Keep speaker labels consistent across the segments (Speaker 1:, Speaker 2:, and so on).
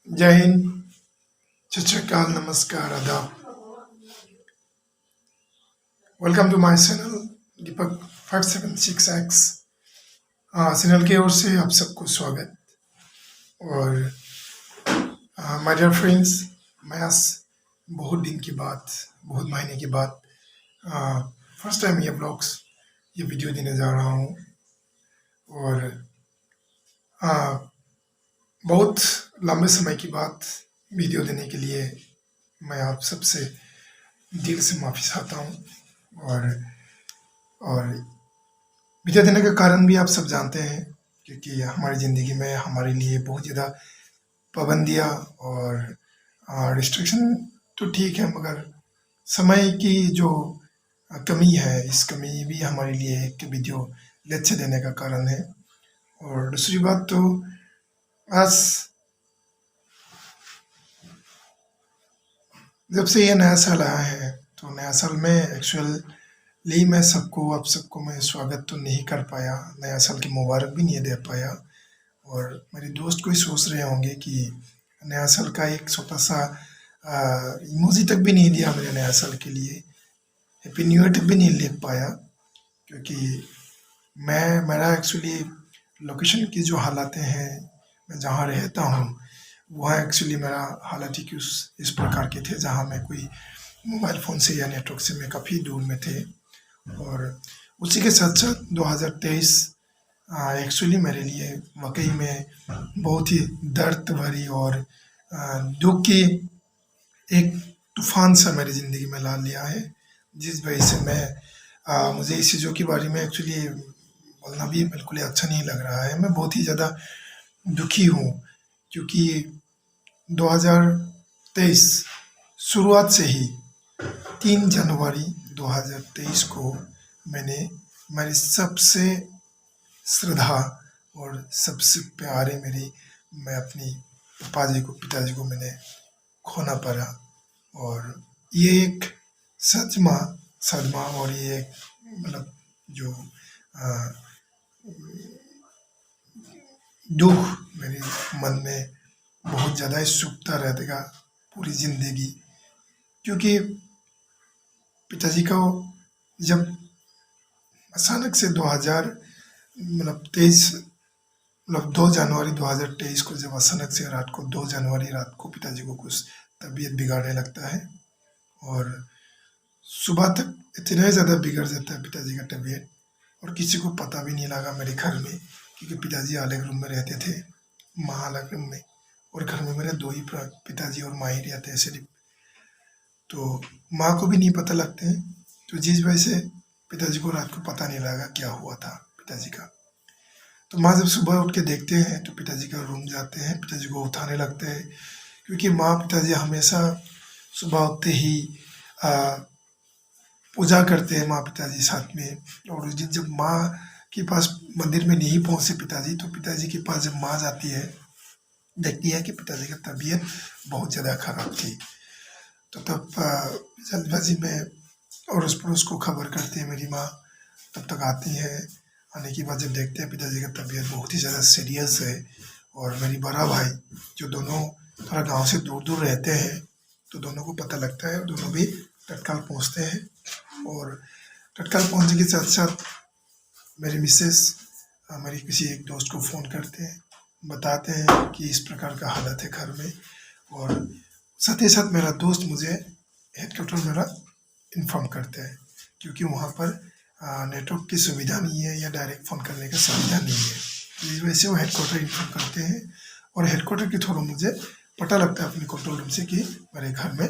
Speaker 1: जय हिंद, सत श्री अकाल, नमस्कार, आदाब। Welcome to my channel Deepak 576X। Channel की ओर से आप सबको स्वागत। और माय डियर फ्रेंड्स, मैं आज बहुत दिन के बाद, बहुत महीने के बाद फर्स्ट टाइम ये वीडियो देने जा रहा हूँ। और बहुत लंबे समय के बाद वीडियो देने के लिए मैं आप सबसे दिल से माफ़ी चाहता हूँ। और वीडियो देने का कारण भी आप सब जानते हैं, क्योंकि हमारी ज़िंदगी में हमारे लिए बहुत ज़्यादा पाबंदियाँ और रिस्ट्रिक्शन तो ठीक है, मगर समय की जो कमी है, इस कमी भी हमारे लिए एक वीडियो लेट से देने का कारण है। और दूसरी बात तो आज जब से ये नया साल आया है, तो नया साल में एक्चुअली मैं आप सबको मैं स्वागत तो नहीं कर पाया, नया साल की मुबारक भी नहीं दे पाया। और मेरे दोस्त कोई सोच रहे होंगे कि नया साल का एक छोटा सा इमोजी तक भी नहीं दिया मैंने नया साल के लिए, हैप्पी न्यू ईयर तक भी नहीं लिख पाया, क्योंकि मेरा एक्चुअली लोकेशन की जो हालातें हैं, मैं जहाँ रहता हूँ वहाँ एक्चुअली मेरा हालात ही कुछ इस प्रकार के थे, जहाँ मैं कोई मोबाइल फ़ोन से या नेटवर्क से मैं काफ़ी दूर में थे। और उसी के साथ साथ 2023 एक्चुअली मेरे लिए वाकई में बहुत ही दर्द भरी और दुख की एक तूफान सा मेरी ज़िंदगी में ला लिया है, जिस वजह से मुझे इस चीज़ों के बारे में एक्चुअली बोलना भी बिल्कुल अच्छा नहीं लग रहा है। मैं बहुत ही ज़्यादा दुखी हूँ, क्योंकि 2023 शुरुआत से ही 3 जनवरी 2023 को मैंने मेरी सबसे श्रद्धा और सबसे प्यारे मैं अपनी पिताजी को मैंने खोना पड़ा। और ये एक सदमा और ये एक मतलब जो दुख मेरे मन में बहुत ज़्यादा ही सूखता रहेगा पूरी ज़िंदगी, क्योंकि पिताजी को जब अचानक से 2 जनवरी 2023 को जब अचानक से रात को 2 जनवरी रात को पिताजी को कुछ तबीयत बिगाड़ने लगता है, और सुबह तक इतना ज़्यादा बिगड़ जाता है पिताजी का तबीयत, और किसी को पता भी नहीं लगा मेरे घर में, क्योंकि पिताजी अलग रूम में रहते थे, माँ अलग रूम में, और घर में मेरे 2 ही पिताजी और माँ ही रहते हैं सिर्फ। तो माँ को भी नहीं पता लगते हैं, तो जिस वजह से पिताजी को रात को पता नहीं लगा क्या हुआ था पिताजी का। तो माँ जब सुबह उठ के देखते हैं तो पिताजी का रूम जाते हैं, पिताजी को उठाने लगते हैं, क्योंकि माँ पिताजी हमेशा सुबह उठते ही पूजा करते हैं, माँ पिताजी साथ में। और उस दिन जब माँ के पास मंदिर में नहीं पहुँचे पिताजी, तो पिताजी के पास जब माँ जाती है, देखती है कि पिताजी का तबीयत बहुत ज़्यादा खराब थी। तो तब जल्दबाजी में अड़ोस पड़ोस को खबर करती है मेरी माँ। तब तक आती है, आने के बाद जब देखते हैं पिताजी का तबीयत बहुत ही ज़्यादा सीरियस है, और मेरी बड़ा भाई जो दोनों थोड़ा गांव से दूर दूर रहते हैं, तो दोनों को पता लगता है, दोनों भी तत्काल पहुंचते हैं। और तत्काल पहुंचने के साथ साथ मेरी मिसेस मेरी किसी एक दोस्त को फ़ोन करते हैं, बताते हैं कि इस प्रकार का हालत है घर में। और साथ ही साथ मेरा दोस्त मुझे हेडक्वार्टर मेरा इन्फॉर्म करते हैं, क्योंकि वहाँ पर नेटवर्क की सुविधा नहीं है या डायरेक्ट फ़ोन करने का सुविधा नहीं है, तो इस वजह से वो हेडक्वार्टर इन्फॉर्म करते हैं। और हेडक्वार्टर के थ्रू मुझे पता लगता है अपने कंट्रोल रूम से कि मेरे घर में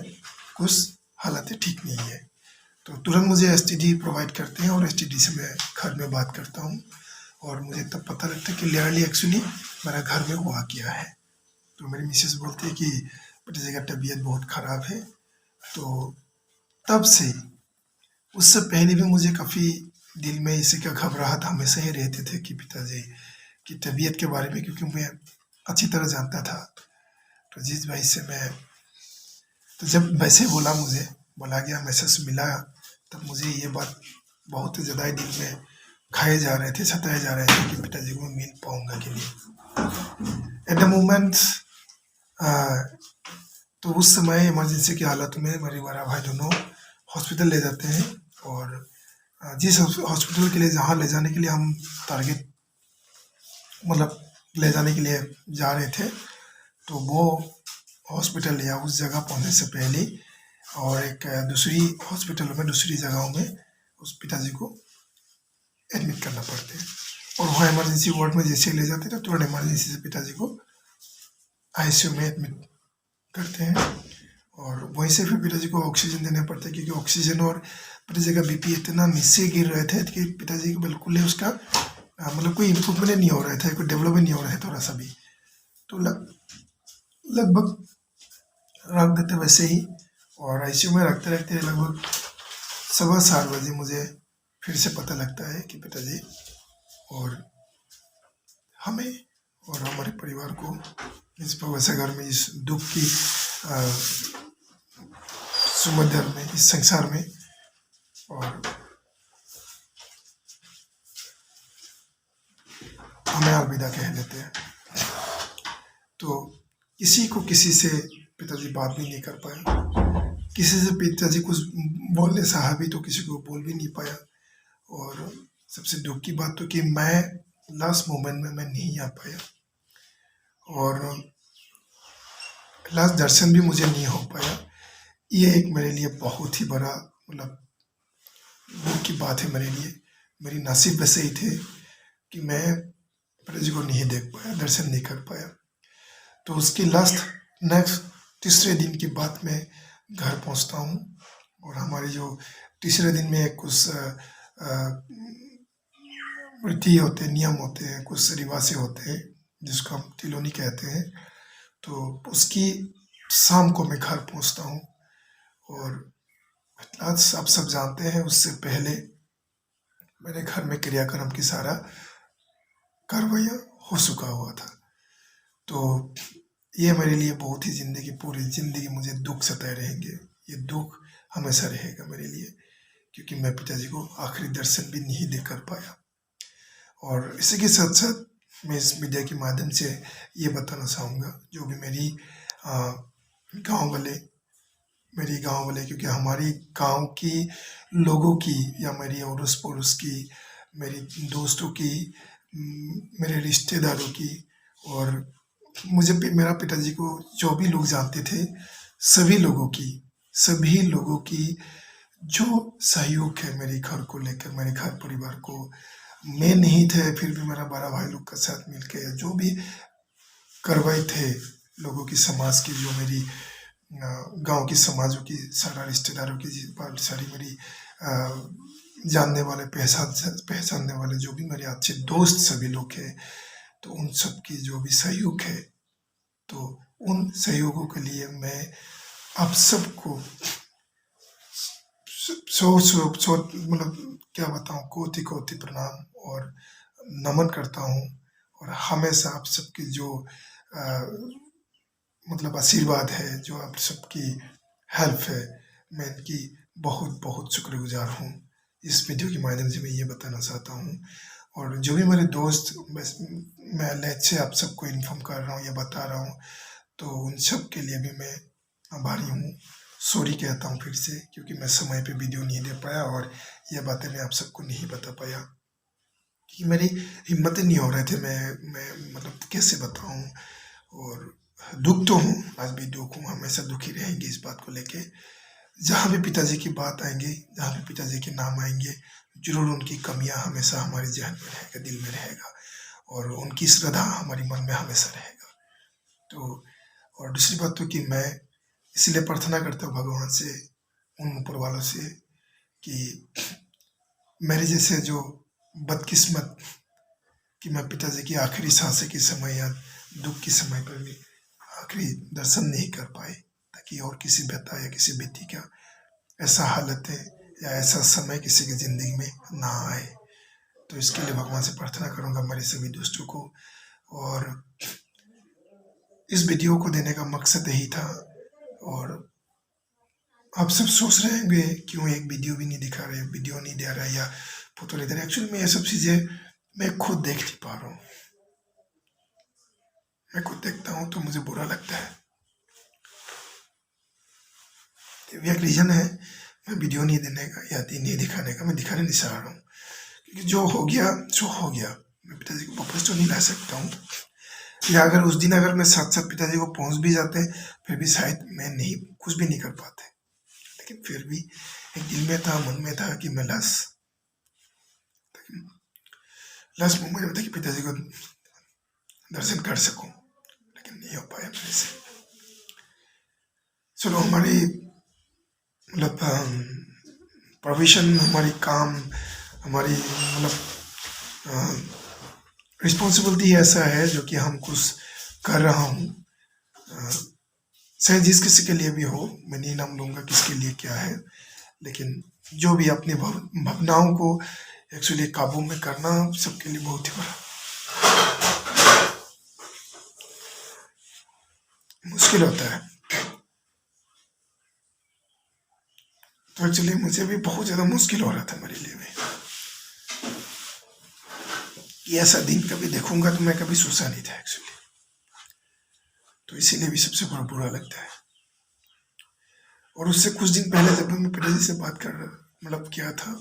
Speaker 1: कुछ हालतें ठीक नहीं है। तो तुरंत मुझे एसटीडी प्रोवाइड करते हैं, और एसटीडी से मैं घर में बात करता हूँ, और मुझे तब पता लगता है कि क्लियरली एक्चुअली मेरा घर में हुआ क्या है। तो मेरी मिसेस बोलती है कि पिताजी का तबीयत बहुत ख़राब है। तो तब से उससे पहले भी मुझे काफ़ी दिल में इसी का घबराहट हमेशा ही रहते थे कि पिताजी की तबीयत के बारे में, क्योंकि मैं अच्छी तरह जानता था। तो जिस वजह से तो जब वैसे बोला गया, मैसेज मिला, तब मुझे ये बात बहुत ज़्यादा ही दिल में खाए जा रहे थे, सताए जा रहे थे कि पिताजी को मैं मिल पाऊँगा कि नहीं। एट द मोमेंट आ, तो उस समय इमरजेंसी की हालत में मेरे बड़ा भाई दोनों हॉस्पिटल ले जाते हैं। और जिस हॉस्पिटल के लिए, जहाँ ले जाने के लिए हम टारगेट, मतलब ले जाने के लिए जा रहे थे, तो वो हॉस्पिटल या उस जगह पहुंचने से पहले और एक दूसरी हॉस्पिटल में, दूसरी जगहों में उस पिताजी को एडमिट करना पड़ते हैं। और वहाँ इमरजेंसी वार्ड में जैसे ले जाते हैं तो तुरंत इमरजेंसी से पिताजी को आईसीयू में एडमिट करते हैं। और वहीं से फिर पिताजी को ऑक्सीजन देना पड़ता है, क्योंकि ऑक्सीजन और पिताजी का बीपी इतना नीचे गिर रहे थे कि पिताजी को बिल्कुल ही उसका मतलब कोई इम्प्रूवमेंट नहीं हो रहा था, कोई डेवलपमेंट नहीं हो रहा है थोड़ा सा भी। तो लगभग रख देते वैसे ही। और आईसीयू में रखते रखते लगभग 7:15 बजे मुझे फिर से पता लगता है कि पिताजी और हमें और हमारे परिवार को इस वैसे घर में, इस दुख की सुमंदर में, इस संसार में, और हमें अलविदा कह देते हैं। तो किसी को किसी से पिताजी बात भी नहीं कर पाए, किसी से पिताजी कुछ बोलने चाहा भी तो किसी को बोल भी नहीं पाया। और सबसे दुख की बात तो कि मैं लास्ट मोमेंट में मैं नहीं आ पाया, और लास्ट दर्शन भी मुझे नहीं हो पाया। ये एक मेरे लिए बहुत ही बड़ा मतलब दुख की बात है मेरे लिए। मेरी नसीब वैसे ही थे कि मैं पिताजी को नहीं देख पाया, दर्शन नहीं कर पाया। तो उसकी लास्ट नेक्स्ट तीसरे दिन के बाद मैं घर पहुंचता हूँ। और हमारे जो तीसरे दिन में कुछ रीति होते हैं, नियम होते हैं, कुछ रिवाजें होते हैं जिसको हम तिलोनी कहते हैं। तो उसकी शाम को मैं घर पहुंचता हूँ। और आज आप सब जानते हैं, उससे पहले मेरे घर में क्रियाक्रम की सारा कार्रवाइयाँ हो चुका हुआ था। तो ये मेरे लिए बहुत ही ज़िंदगी, पूरी ज़िंदगी मुझे दुख सताए रहेंगे। ये दुख हमेशा रहेगा मेरे लिए, क्योंकि मैं पिताजी को आखिरी दर्शन भी नहीं दे कर पाया। और इसी के साथ साथ मैं इस मीडिया के माध्यम से ये बताना चाहूँगा, जो भी मेरी गांव वाले, क्योंकि हमारी गांव की लोगों की, या मेरी अड़ोस पड़ोस की, मेरी दोस्तों की, मेरे रिश्तेदारों की, और मुझे मेरा पिताजी को जो भी लोग जानते थे, सभी लोगों की जो सहयोग है मेरे घर को लेकर, मेरे घर परिवार को, मैं नहीं थे फिर भी मेरा बड़ा भाई लोग के साथ मिलकर जो भी करवाए थे, लोगों की समाज की, जो मेरी गांव की समाजों की, सारा रिश्तेदारों की, सारी मेरी जानने वाले, पहचानने वाले जो भी मेरे अच्छे दोस्त सभी लोग हैं, तो उन सब की जो भी सहयोग है, तो उन सहयोगों के लिए मैं आप सबको मतलब क्या बताऊं, कोटि कोटि प्रणाम और नमन करता हूं। और हमेशा आप सबकी जो मतलब आशीर्वाद है, जो आप सबकी हेल्प है, मैं इनकी बहुत बहुत शुक्रगुजार हूँ। इस वीडियो के माध्यम से मैं ये बताना चाहता हूँ। और जो भी मेरे दोस्त, मैं लेट से आप सबको इन्फॉर्म कर रहा हूँ या बता रहा हूँ, तो उन सब के लिए भी मैं आभारी हूँ। सॉरी कहता हूँ फिर से, क्योंकि मैं समय पे वीडियो नहीं दे पाया और ये बातें मैं आप सबको नहीं बता पाया, कि मेरी हिम्मत नहीं हो रहे थे। मैं मतलब कैसे बताऊँ। और दुख तो हूँ, आज भी दुख हूँ, हमेशा दुखी रहेंगे इस बात को लेके। जहाँ भी पिताजी की बात आएंगे, जहाँ भी पिताजी के नाम आएंगे, जरूर उनकी कमियाँ हमेशा हमारे जहन में रहेगा, दिल में रहेगा, और उनकी श्रद्धा हमारे मन में हमेशा रहेगा। तो और दूसरी बात तो कि मैं इसलिए प्रार्थना करता हूँ भगवान से, उन ऊपर वालों से, कि मेरे जैसे जो बदकिस्मत, कि मैं पिताजी की आखिरी सांसें के समय या दुख के समय पर भी आखिरी दर्शन नहीं कर पाए, ताकि और किसी बेटा या किसी बेटी का ऐसा हालत है या ऐसा समय किसी की ज़िंदगी में ना आए। तो इसके लिए भगवान से प्रार्थना करूँगा मेरे सभी दोस्तों को। और इस वीडियो को देने का मकसद यही था। और आप सब सोच रहे होंगे क्यों एक वीडियो भी नहीं दिखा रहे, वीडियो नहीं दे रहा है या फोटो नहीं दे रहा। एक्चुअली मैं ये सब चीज़ें मैं खुद देख नहीं पा रहा हूँ। मैं खुद देखता हूँ तो मुझे बुरा लगता है। ये भी एक रीज़न है मैं वीडियो नहीं देने का या नहीं दिखाने का, मैं दिखाने नहीं चाह रहा हूँ क्योंकि जो हो गया सो हो गया। मैं पिताजी को वापस तो नहीं ला सकता हूँ, या अगर उस दिन अगर मैं साथ साथ पिताजी को पहुँच भी जाते फिर भी शायद मैं नहीं कुछ भी नहीं कर पाते। लेकिन फिर भी एक दिल में था, मन में था कि मैं लास्ट मोमेंट में था कि पिताजी को दर्शन कर सकूं, लेकिन नहीं हो पाया मेरे से। चलो हमारी मतलब प्रोविजन, हमारी काम, हमारी मतलब रिस्पॉन्सिबिलिटी ऐसा है जो कि हम कुछ कर रहा हूँ। चाहे जिस किसी के लिए भी हो, मैं नहीं नाम लूँगा किसके लिए क्या है, लेकिन जो भी अपनी भावनाओं को एक्चुअली काबू में करना सबके लिए बहुत ही बड़ा मुश्किल होता है। तो एक्चुअली मुझे भी बहुत ज़्यादा मुश्किल हो रहा था मेरे लिए भी कि ऐसा दिन कभी देखूंगा, तो मैं कभी सोचा नहीं था एक्चुअली। तो इसीलिए भी सबसे बड़ा बुरा लगता है। और उससे कुछ दिन पहले जब मैं पिताजी से बात कर मतलब किया था,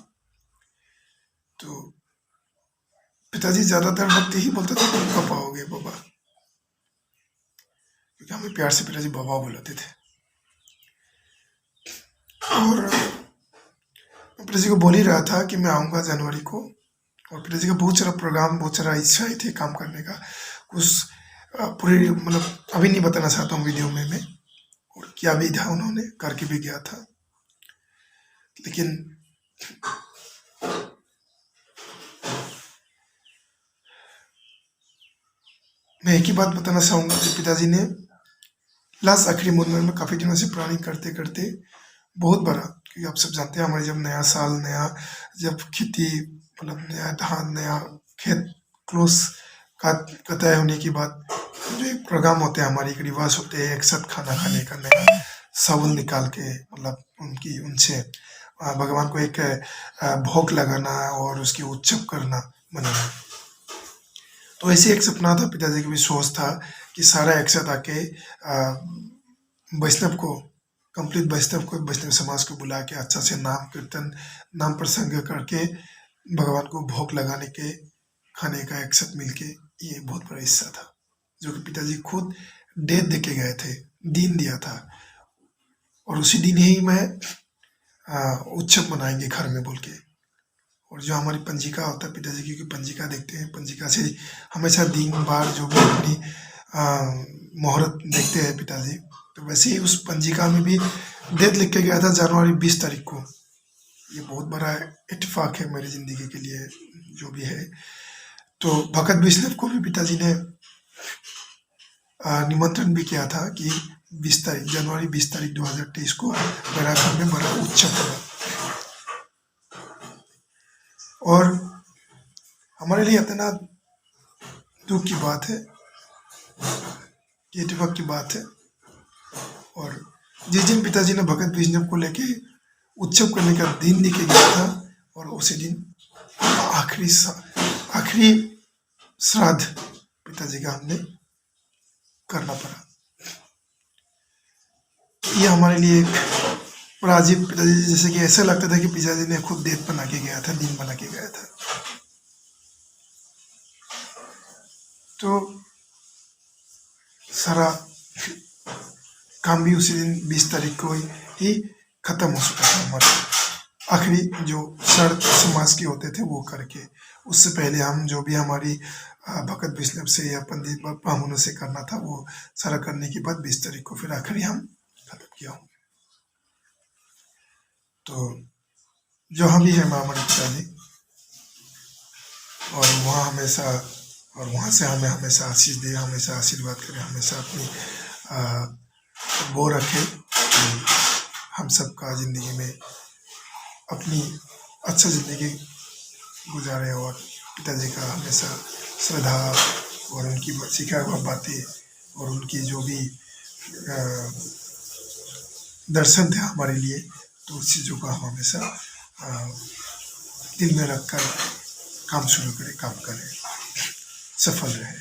Speaker 1: तो पिताजी ज़्यादातर वक्त यही बोलते थे तुम कब आओगे बाबा, क्योंकि हमें प्यार से पिताजी बाबा बुलाते थे। और मैं पिताजी को बोल ही रहा था कि मैं आऊँगा जनवरी को, और पिताजी का बहुत सारा प्रोग्राम, बहुत सारा इच्छाएं थे काम करने का। कुछ पूरी मतलब अभी नहीं बताना चाहता हूँ वीडियो में मैं, और किया भी था, उन्होंने करके भी गया था। लेकिन मैं एक ही बात बताना चाहूँगा कि पिताजी ने लास्ट आखिरी मोमेंट में काफ़ी दिनों से प्लानिंग करते करते बहुत बड़ा, क्योंकि आप सब जानते हैं हमारे जब नया साल, नया जब खेती मतलब नया धान, नया खेत क्लोज कटाई होने के बाद जो एक प्रोग्राम होते हैं, हमारे एक रिवाज होते हैं एक साथ खाना खाने का, नया चावल निकाल के मतलब उनकी उनसे भगवान को एक भोग लगाना और उसकी उत्सव करना, मनाना। तो ऐसे एक सपना था पिताजी का भी, सोच था कि सारा एक साथ आके वैष्णव को कंप्लीट वैष्णव समाज को बुला के अच्छा से नाम कीर्तन, नाम प्रसंग करके भगवान को भोग लगाने के, खाने का एक साथ मिलके, ये बहुत बड़ा हिस्सा था जो कि पिताजी खुद डेट दे के गए थे, दिन दिया था। और उसी दिन ही मैं उत्सव मनाएंगे घर में बोल के। और जो हमारी पंजिका होता है पिताजी की, पंजिका देखते हैं, पंजिका से हमेशा दिन बार जो भी अपनी मुहूर्त देखते हैं पिताजी, तो वैसे ही उस पंजिका में भी डेट लिख के गया था जनवरी 20 तारीख को। ये बहुत बड़ा इत्तेफाक है मेरी ज़िंदगी के लिए जो भी है। तो भगत वैष्णव को भी पिताजी ने निमंत्रण भी किया था कि 20 तारीख जनवरी 20 तारीख 2023 को मेरा घर में बड़ा उत्सव होगा। और हमारे लिए इतना दुख की बात है, ये इत्तेफाक की बात है। और जिस दिन पिताजी ने भगत वैष्णव को लेके उत्सव करने का दिन लेके गया था, और उसी दिन आखिरी श्राद्ध पिताजी का हमने करना पड़ा। ये हमारे लिए बड़ा अजीब, पिताजी जैसे कि ऐसा लगता था कि पिताजी ने खुद डेट बना के गया था, दिन बना के गया था। तो सारा काम भी उसी दिन 20 तारीख को ही खत्म हो चुका था हमारा। आखिरी जो शर्त समाज के होते थे वो करके, उससे पहले हम जो भी हमारी भगत वैष्णव से या पंडित ब्राह्मणों से करना था वो सारा करने के बाद 20 तारीख को फिर आखिरी हम खत्म किया हूँ। तो जहाँ भी है हमारे पिताजी, और वहाँ हमेशा, और वहाँ से हमें हमेशा आशीष दे, हमेशा आशीर्वाद करे, हमेशा अपनी वो रखे कि हम सबका ज़िंदगी में अपनी अच्छा ज़िंदगी गुजारे, और पिताजी का हमेशा श्रद्धा और उनकी सिखाया हुआ बातें और उनकी जो भी दर्शन थे हमारे लिए, तो उस चीज़ों का हम हमेशा दिल में रखकर काम शुरू करें, काम करें, सफल रहे।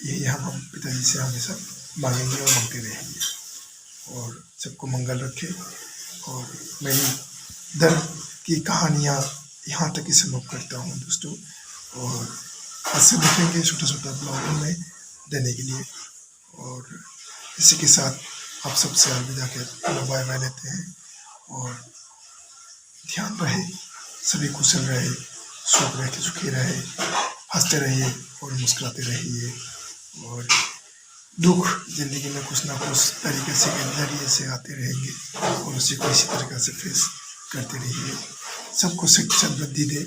Speaker 1: यही हम पिताजी से हमेशा मांगेंगे और मांगते रहेंगे। और सबको मंगल रखे। और मेरी दर्द की कहानियाँ यहाँ तक ही समाप्त करता हूँ दोस्तों। और आज से देखेंगे छोटा छोटा ब्लॉग में देने के लिए। और इसी के साथ आप सबसे अलविदा के बाय बाय लेते हैं। और ध्यान रहे, सभी कुशल रहे, सुख रहे, सुखी रहे, हंसते रहिए और मुस्कुराते रहिए। और दुख जिंदगी में कुछ ना कुछ तरीके से नजरिए से आते रहेंगे और उसी को इसी तरीके से फेस करते रहिए। सबको सदबुद्धि दे।